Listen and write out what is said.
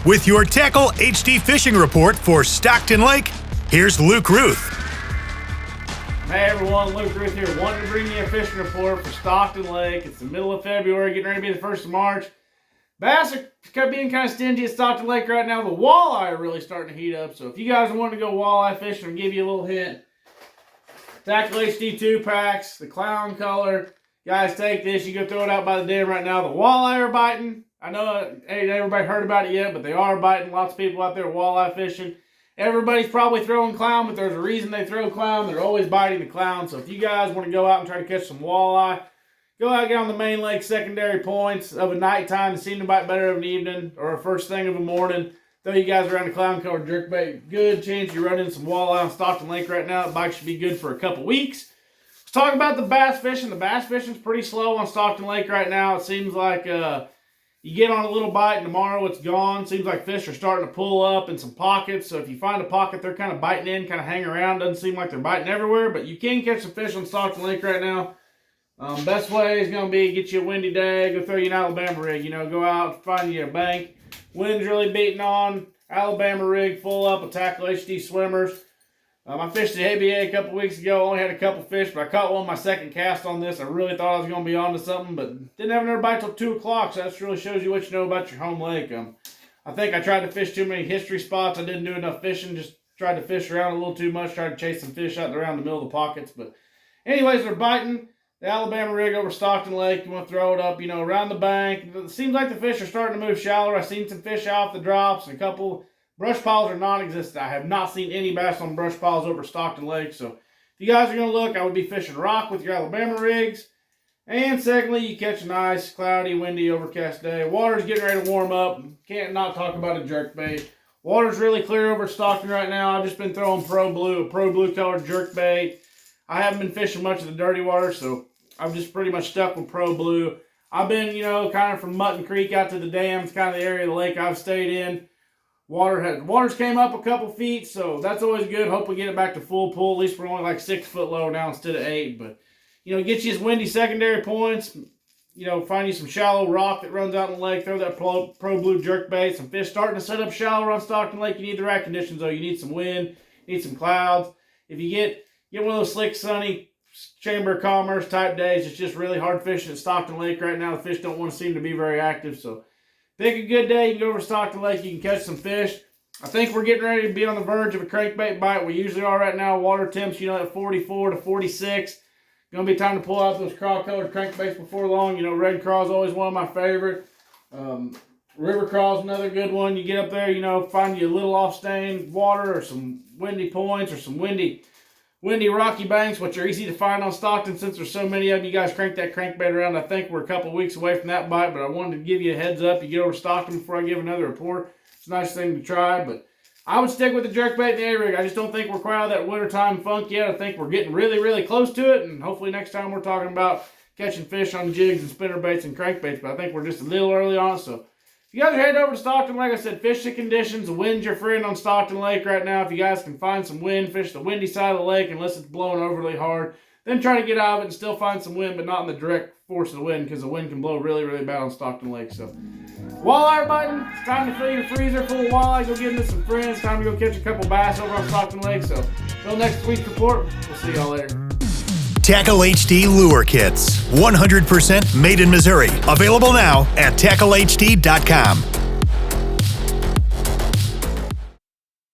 With your Tackle HD fishing report for Stockton Lake, here's Luke Routh. Hey everyone, Luke Routh here, wanting to bring you a fishing report for Stockton Lake. It's the middle of February, getting ready to be the 1st of March. Bass are being kind of stingy at Stockton Lake right now. The walleye are really starting to heat up. So if you guys want to go walleye fishing, I'll give you a little hint. Tackle HD 2-packs, the clown color. Guys, take this. You go throw it out by the dam right now. The walleye are biting. I know ain't everybody heard about it yet, but they are biting. Lots of people out there walleye fishing. Everybody's probably throwing clown, but there's a reason they throw clown. They're always biting the clown. So if you guys want to go out and try to catch some walleye, go out and get on the main lake secondary points of a nighttime that seem to bite better of an evening or a first thing of a morning. Throw you guys around the clown color jerkbait. Good chance you run into some walleye on Stockton Lake right now. The bite should be good for a couple weeks. Let's talk about the bass fishing. The bass fishing is pretty slow on Stockton Lake right now. It seems like you get on a little bite and tomorrow it's gone. Seems like fish are starting to pull up in some pockets. So if you find a pocket they're kind of biting in, kind of hang around. Doesn't seem like they're biting everywhere, but you can catch some fish on Stockton Lake right now. Best way is going to be get you a windy day, go throw you an Alabama rig. You know, go out, find you a bank. Wind's really beating on. Alabama rig full up with Tackle HD swimmers. I fished the ABA a couple weeks ago. Only had a couple fish, but I caught one on my second cast on this. I really thought I was going to be onto something, but didn't have another bite till 2 o'clock, so that really shows you what you know about your home lake. I think I tried to fish too many history spots. I didn't do enough fishing. Just tried to fish around a little too much. Tried to chase some fish out around the middle of the pockets. But anyways, they're biting. The Alabama rig over Stockton Lake. You want to throw it up, around the bank. It seems like the fish are starting to move shallower. I've seen some fish off the drops and a couple. Brush piles are non-existent. I have not seen any bass on brush piles over Stockton Lake. So if you guys are going to look, I would be fishing rock with your Alabama rigs. And secondly, you catch a nice, cloudy, windy, overcast day. Water's getting ready to warm up. Can't not talk about a jerkbait. Water's really clear over Stockton right now. I've just been throwing Pro Blue colored jerkbait. I haven't been fishing much of the dirty water, so I've just pretty much stuck with Pro Blue. I've been, kind of from Mutton Creek out to the dams, kind of the area of the lake I've stayed in. Water's came up a couple feet, so that's always good. Hope we get it back to full pull. At least we're only like 6 foot low now instead of 8. But, get you some windy secondary points. Find you some shallow rock that runs out in the lake. Throw that Pro Blue jerkbait. Some fish starting to set up shallow on Stockton Lake. You need the right conditions, though. You need some wind. You need some clouds. If you get one of those slick, sunny, Chamber of Commerce type days, it's just really hard fishing at Stockton Lake right now. The fish don't want to seem to be very active, so pick a good day. You can go over to Stockton Lake. You can catch some fish. I think we're getting ready to be on the verge of a crankbait bite. We usually are right now. Water temps, at 44 to 46. Going to be time to pull out those craw-colored crankbaits before long. Red craw is always one of my favorite. River craw is another good one. You get up there, find you a little off-stained water or some windy points or some windy rocky banks, which are easy to find on Stockton since there's so many of you guys crank that crankbait around. I think we're a couple weeks away from that bite, but I wanted to give you a heads up. You get over Stockton before I give another report. It's a nice thing to try, but I would stick with the jerkbait and the A-rig. I just don't think we're quite out of that wintertime funk yet. I think we're getting really, really close to it, and hopefully next time we're talking about catching fish on jigs and spinnerbaits and crankbaits, but I think we're just a little early on. So if you guys are heading over to Stockton, like I said, fish the conditions. The wind's your friend on Stockton Lake right now. If you guys can find some wind, fish the windy side of the lake unless it's blowing overly hard. Then try to get out of it and still find some wind, but not in the direct force of the wind because the wind can blow really, really bad on Stockton Lake. So walleye biting. It's time to fill your freezer full of walleye. Go get into some friends. It's time to go catch a couple bass over on Stockton Lake. So until next week's report, we'll see y'all later. Tackle HD Lure Kits, 100% made in Missouri. Available now at TackleHD.com.